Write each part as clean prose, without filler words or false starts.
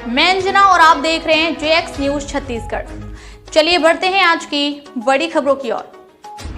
मैं अंजना और आप देख रहे हैं JX न्यूज छत्तीसगढ़। चलिए बढ़ते हैं आज की बड़ी खबरों की ओर।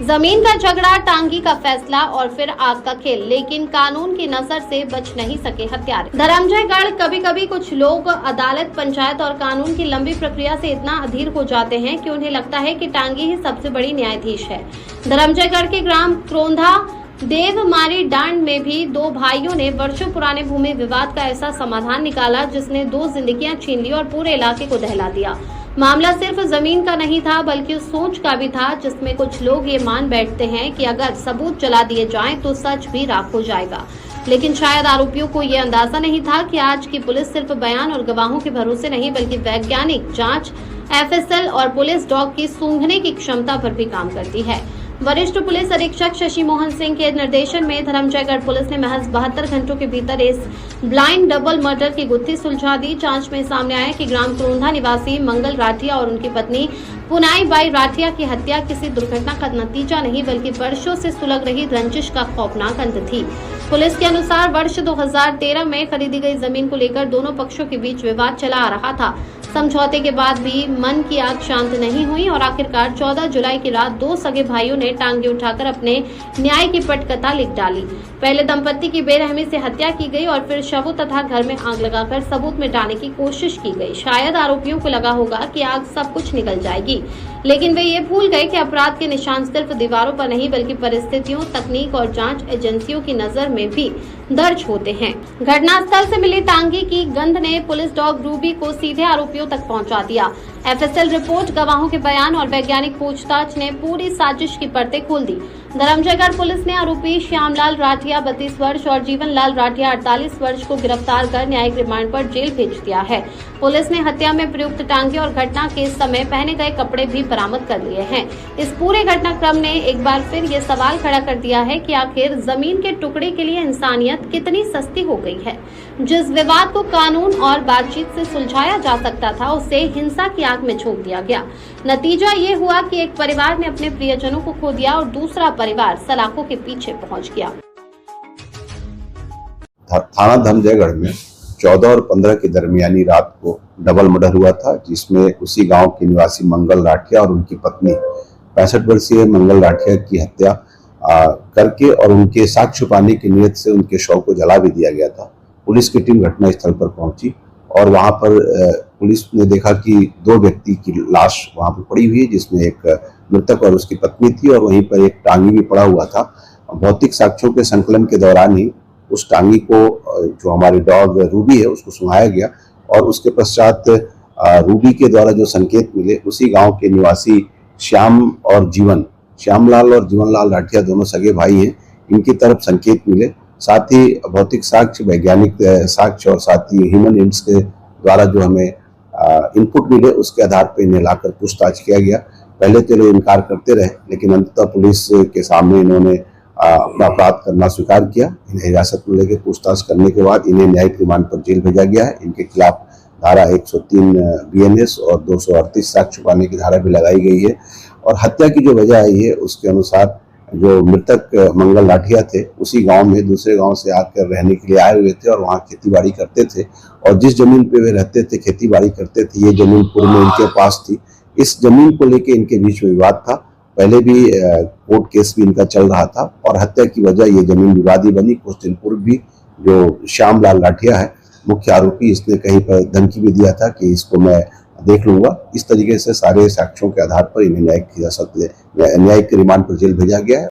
जमीन का झगड़ा, टांगी का फैसला और फिर आग का खेल, लेकिन कानून की नजर से बच नहीं सके हत्यारे। धर्मजयगढ़। कभी कभी कुछ लोग अदालत, पंचायत और कानून की लंबी प्रक्रिया से इतना अधीर हो जाते हैं कि उन्हें लगता है कि टांगी ही सबसे बड़ी न्यायाधीश है। धर्मजयगढ़ के ग्राम क्रोंधा देवमारी डांड में भी दो भाइयों ने वर्षों पुराने भूमि विवाद का ऐसा समाधान निकाला जिसने दो जिंदगियां छीन ली और पूरे इलाके को दहला दिया। मामला सिर्फ जमीन का नहीं था बल्कि उस सोच का भी था जिसमें कुछ लोग ये मान बैठते हैं कि अगर सबूत जला दिए जाएं तो सच भी राख हो जाएगा। लेकिन शायद आरोपियों को ये अंदाजा नहीं था कि आज की पुलिस सिर्फ बयान और गवाहों के भरोसे नहीं बल्कि वैज्ञानिक जांच, FSL और पुलिस डॉग की सूंघने की क्षमता पर भी काम करती है। वरिष्ठ पुलिस अधीक्षक शशि मोहन सिंह के निर्देशन में धर्मजयगढ़ पुलिस ने महज 72 घंटों के भीतर इस ब्लाइंड डबल मर्डर की गुत्थी सुलझा दी। जांच में सामने आया कि ग्राम क्रोंधा निवासी मंगल राठिया और उनकी पत्नी पुनाई बाई राठिया की हत्या किसी दुर्घटना का नतीजा नहीं बल्कि वर्षों से सुलग रही रंजिश का खौफनाक अंत थी। पुलिस के अनुसार वर्ष 2013 में खरीदी गई जमीन को लेकर दोनों पक्षों के बीच विवाद चला आ रहा था। समझौते के बाद भी मन की आग शांत नहीं हुई और आखिरकार 14 जुलाई की रात दो सगे भाइयों ने टांगे उठाकर अपने न्याय की पटकथा लिख डाली। पहले दंपत्ति की बेरहमी से हत्या की गई और फिर शवों तथा घर में आग लगाकर सबूत मिटाने की कोशिश की गई। शायद आरोपियों को लगा होगा कि आग सब कुछ निकल जाएगी, लेकिन वे ये भूल गए कि अपराध के निशान सिर्फ दीवारों पर नहीं बल्कि परिस्थितियों, तकनीक और जांच एजेंसियों की नजर में भी दर्ज होते हैं। घटनास्थल से मिली टांगी की गंध ने पुलिस डॉग रूबी को सीधे आरोपियों तक पहुंचा दिया। FSL रिपोर्ट, गवाहों के बयान और वैज्ञानिक पूछताछ ने पूरी साजिश की परतें खोल दी। धर्मजयगढ़ पुलिस ने आरोपी श्यामलाल राठिया 32 वर्ष और जीवनलाल राठिया 48 वर्ष को गिरफ्तार कर न्यायिक रिमांड पर जेल भेज दिया है। पुलिस ने हत्या में प्रयुक्त टांगे और घटना के समय पहने गए कपड़े भी बरामद कर लिए हैं। इस पूरे घटनाक्रम ने एक बार फिर ये सवाल खड़ा कर दिया है कि आखिर जमीन के टुकड़े के लिए इंसानियत कितनी सस्ती हो गई है। जिस विवाद को कानून और बातचीत से सुलझाया जा सकता था उसे हिंसा की आग में झोंक दिया गया। नतीजा ये हुआ कि एक परिवार ने अपने प्रियजनों को खो दिया और दूसरा परिवार सलाखों के पीछे पहुंच गया। थाना धर्मजयगढ़ में 14 और 15 की दरमियानी रात को डबल मर्डर हुआ था, जिसमें उसी गांव के निवासी मंगल राठिया और उनकी पत्नी 65 वर्षीय मंगल राठिया की हत्या करके और उनके साक्ष्य छुपाने की नीयत से उनके शव को जला भी दिया गया था। पुलिस की टीम घटनास्थल पर पहुंची और वहां पर पुलिस ने देखा कि दो व्यक्ति की लाश वहां पर पड़ी हुई है, जिसमें एक मृतक और उसकी पत्नी थी और वहीं पर एक टांगी भी पड़ा हुआ था। भौतिक साक्ष्यों के संकलन के दौरान ही उस टांगी को, जो हमारी डॉग रूबी है, उसको सुंघाया गया और उसके पश्चात रूबी के द्वारा जो संकेत मिले उसी गांव के निवासी श्यामलाल और जीवनलाल राठिया दोनों सगे भाई हैं, इनकी तरफ संकेत मिले। साथ ही भौतिक साक्ष्य, वैज्ञानिक साक्ष्य और साथ ही ह्यूमन इंड्स के द्वारा जो हमें इनपुट मिले उसके आधार पर इन्हें लाकर पूछताछ किया गया। पहले तो ये इनकार करते रहे, लेकिन अंततः पुलिस के सामने इन्होंने अपना अपराध करना स्वीकार किया। इन्हें हिरासत में लेकर पूछताछ करने के बाद इन्हें न्यायिक रिमांड पर जेल भेजा गया है। इनके खिलाफ धारा 103 BNS और 238 साक्ष्य छुपाने की धारा भी लगाई गई है। और हत्या की जो वजह आई है उसके अनुसार जो मृतक मंगल राठिया थे उसी गांव में दूसरे गांव से आकर रहने के लिए आए हुए थे और वहां खेती बाड़ी करते थे और जिस जमीन पे वे रहते थे, खेती बाड़ी करते थे, ये जमीन पूर्व में इनके पास थी। इस जमीन को लेकर इनके बीच में विवाद था। पहले भी कोर्ट केस भी इनका चल रहा था और हत्या की वजह ये जमीन विवादी बनी। कुछ दिन पूर्व भी जो श्यामलाल राठिया है मुख्य आरोपी, इसने कहीं पर धमकी भी दिया था कि इसको मैं देख लूंगा। इस तरीके से सारे साक्ष्यों के आधार पर इन्हें न्यायिक रिमांड पर जेल भेजा गया है।